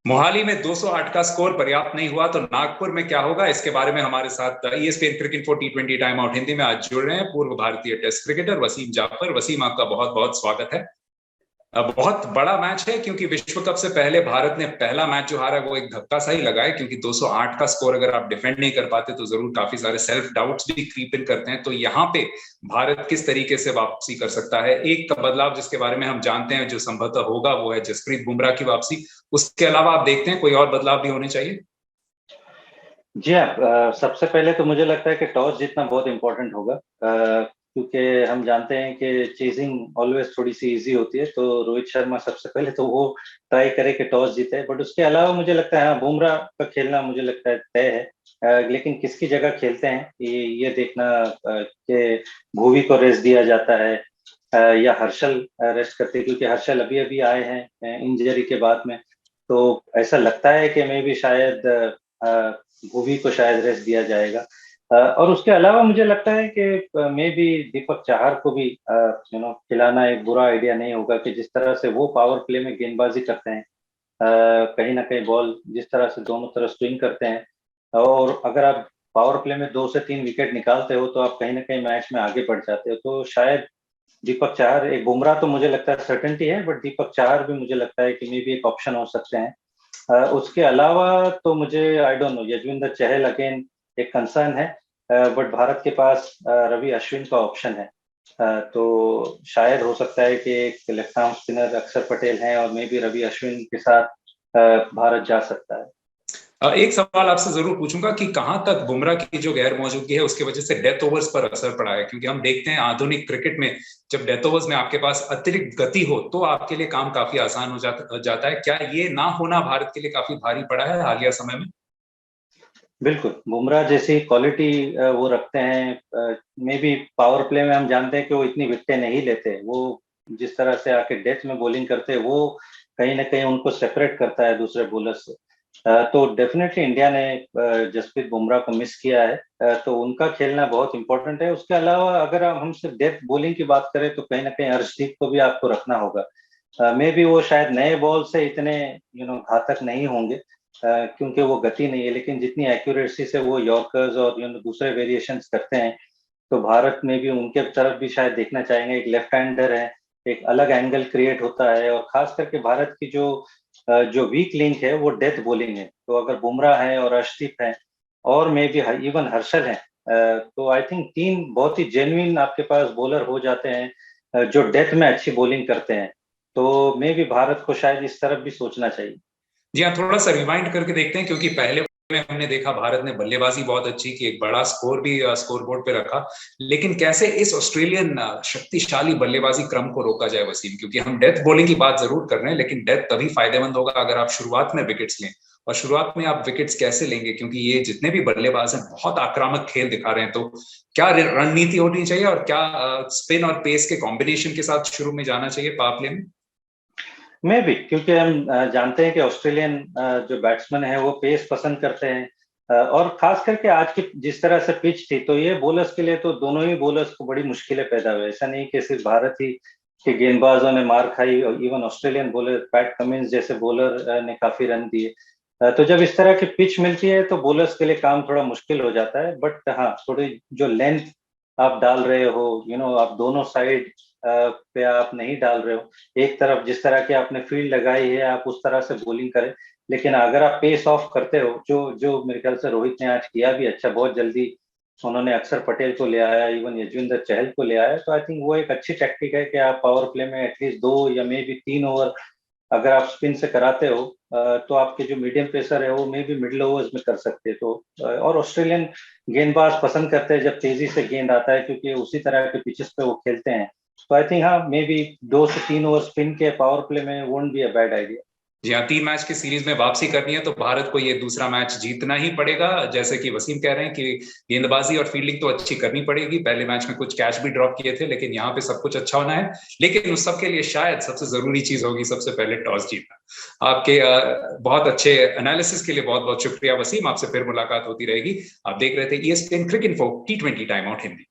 मोहाली में 208 का स्कोर पर्याप्त नहीं हुआ तो नागपुर में क्या होगा, इसके बारे में हमारे साथ ESPN cricket for T20 time out Hindi में आज जुड़ रहे हैं पूर्व भारतीय टेस्ट क्रिकेटर वसीम जाफर। वसीम, आपका बहुत बहुत स्वागत है। बहुत बड़ा मैच है क्योंकि विश्व कप से पहले भारत ने पहला मैच जो हारा वो एक धक्का सा ही लगा है, क्योंकि 208 का स्कोर अगर आप डिफेंड नहीं कर पाते तो जरूर काफी सारे सेल्फ डाउट्स भी क्रीप इन करते हैं। तो यहाँ पे भारत किस तरीके से वापसी कर सकता है? एक बदलाव जिसके बारे में हम जानते हैं जो संभवतः होगा वो है जसप्रीत बुमराह की वापसी। उसके अलावा आप देखते हैं कोई और बदलाव भी होने चाहिए? जी हाँ, सबसे पहले तो मुझे लगता है कि टॉस जीतना बहुत इम्पोर्टेंट होगा, क्योंकि हम जानते हैं कि चेजिंग ऑलवेज थोड़ी सी इजी होती है। तो रोहित शर्मा सबसे पहले तो वो ट्राई करे कि टॉस जीते, बट उसके अलावा मुझे लगता है हाँ, बुमराह का खेलना मुझे लगता है तय है। लेकिन किसकी जगह खेलते हैं ये देखना, कि भुवी को रेस्ट दिया जाता है या हर्षल रेस्ट करते हैं, क्योंकि हर्षल अभी अभी आए हैं इंजरी के बाद में। तो ऐसा लगता है कि मे भी शायद भुवी को शायद रेस्ट दिया जाएगा। और उसके अलावा मुझे लगता है कि मे भी दीपक चाहर को भी खिलाना एक बुरा आइडिया नहीं होगा, कि जिस तरह से वो पावर प्ले में गेंदबाजी करते हैं, कहीं ना कहीं बॉल जिस तरह से दोनों तरफ स्विंग करते हैं, और अगर आप पावर प्ले में 2 से 3 विकेट निकालते हो तो आप कहीं ना कहीं मैच में आगे बढ़ जाते हो। तो शायद दीपक चाहर, एक बुमराह तो मुझे लगता है सर्टेनिटी है, बट दीपक चाहर भी मुझे लगता है कि मे भी एक ऑप्शन हो सकते हैं। उसके अलावा तो मुझे I don't know, Yuzvendra Chahal again एक कंसर्न है, बट भारत के पास रवि अश्विन का ऑप्शन है। तो शायद हो सकता है कि एक लेफ्ट आर्म स्पिनर अक्षर पटेल हैं और मे भी रवि अश्विन के साथ भारत जा सकता है। एक सवाल आपसे जरूर पूछूंगा कि कहां तक बुमराह की जो गैर मौजूदगी है उसकी वजह से डेथ ओवर्स पर असर पड़ा है, क्योंकि हम देखते हैं आधुनिक क्रिकेट में जब डेथ ओवर्स में आपके पास अतिरिक्त गति हो तो आपके लिए काम काफी आसान हो जाता है। क्या ये ना होना भारत के लिए काफी भारी पड़ा है हालिया समय में? बिल्कुल, बुमराह जैसी क्वालिटी वो रखते हैं। मे बी पावर प्ले में हम जानते हैं कि वो इतनी विकेटें नहीं लेते। वो जिस तरह से आके डेथ में बॉलिंग करते हैं, वो कहीं ना कहीं उनको सेपरेट करता है दूसरे बॉलर से। तो डेफिनेटली इंडिया ने जसप्रीत बुमराह को मिस किया है। तो उनका खेलना बहुत इंपॉर्टेंट है। उसके अलावा अगर हम सिर्फ डेथ बॉलिंग की बात करें तो कहीं ना कहीं हर्षदीप को भी आपको रखना होगा। मे बी वो शायद नए बॉल से इतने घातक नहीं होंगे, क्योंकि वो गति नहीं है, लेकिन जितनी एक्यूरेसी से वो यॉर्कर्स और दूसरे वेरिएशंस करते हैं, तो भारत में भी उनके तरफ भी शायद देखना चाहेंगे। एक लेफ्ट हैंडर है, एक अलग एंगल क्रिएट होता है, और खास करके भारत की जो वीक लिंक है वो डेथ बॉलिंग है। तो अगर बुमराह है और अर्शदीप है और मे बी इवन हर्षल है, तो आई थिंक 3 बहुत ही जेन्युइन आपके पास बॉलर हो जाते हैं, जो डेथ में अच्छी बॉलिंग करते हैं। तो मे बी भारत को शायद इस तरफ भी सोचना चाहिए। जी हाँ, थोड़ा सा रिवाइंड करके देखते हैं, क्योंकि पहले में हमने देखा भारत ने बल्लेबाजी बहुत अच्छी की, एक बड़ा स्कोर भी स्कोर बोर्ड पे रखा। लेकिन कैसे इस ऑस्ट्रेलियन शक्तिशाली बल्लेबाजी क्रम को रोका जाए वसीम? क्योंकि हम डेथ बॉलिंग की बात जरूर कर रहे हैं, लेकिन डेथ तभी फायदेमंद होगा अगर आप शुरुआत में विकेट्स लें। और शुरुआत में आप विकेट्स कैसे लेंगे, क्योंकि ये जितने भी बल्लेबाज हैं बहुत आक्रामक खेल दिखा रहे हैं। तो क्या रणनीति होनी चाहिए और क्या स्पिन और पेस के कॉम्बिनेशन के साथ शुरू में जाना चाहिए पावर प्ले में? मैं भी, क्योंकि हम जानते हैं कि ऑस्ट्रेलियन जो बैट्समैन है वो पेस पसंद करते हैं, और खास करके आज की जिस तरह से पिच थी, तो ये बॉलर्स के लिए तो दोनों ही बॉलर्स को बड़ी मुश्किलें पैदा हुई। ऐसा नहीं कि सिर्फ भारत ही के गेंदबाजों ने मार खाई, और even Australian bowler PAT Cummins जैसे बॉलर ने काफी रन दिए। तो जब इस तरह की पिच मिलती है तो बॉलर्स के लिए काम थोड़ा मुश्किल हो जाता है। बट हाँ, थोड़ी जो लेंथ आप डाल रहे हो, आप दोनों साइड पे आप नहीं डाल रहे हो। एक तरफ जिस तरह की आपने फील्ड लगाई है आप उस तरह से बॉलिंग करें, लेकिन अगर आप पेस ऑफ करते हो, जो जो मेरे ख्याल से रोहित ने आज किया भी अच्छा, बहुत जल्दी उन्होंने अक्षर पटेल को ले आया, इवन यजवेंद्र चहल को ले आया। तो आई थिंक वो एक अच्छी टैक्टिक है कि आप पावर प्ले में एटलीस्ट 2 या मे बी 3 ओवर अगर आप स्पिन से कराते हो, तो आपके जो मीडियम पेसर है वो मे बी मिडिल ओवर्स में कर सकते हैं। तो और ऑस्ट्रेलियन गेंदबाज पसंद करते हैं जब तेजी से गेंद आता है, क्योंकि उसी तरह के पिचेस पे वो खेलते हैं। तो आई थिंक हाँ, मे बी 2 से 3 ओवर स्पिन के पावर प्ले में won't be a bad idea. जी हाँ, 3 मैच की सीरीज में वापसी करनी है तो भारत को ये दूसरा मैच जीतना ही पड़ेगा। जैसे कि वसीम कह रहे हैं कि गेंदबाजी और फील्डिंग तो अच्छी करनी पड़ेगी। पहले मैच में कुछ कैच भी ड्रॉप किए थे, लेकिन यहाँ पे सब कुछ अच्छा होना है। लेकिन उस सब के लिए शायद सबसे जरूरी चीज होगी सबसे पहले टॉस जीतना। आपके बहुत अच्छे एनालिसिस के लिए बहुत बहुत शुक्रिया वसीम। आपसे फिर मुलाकात होती रहेगी। आप देख रहे थे ESPN cricket info T20 time out Hindi.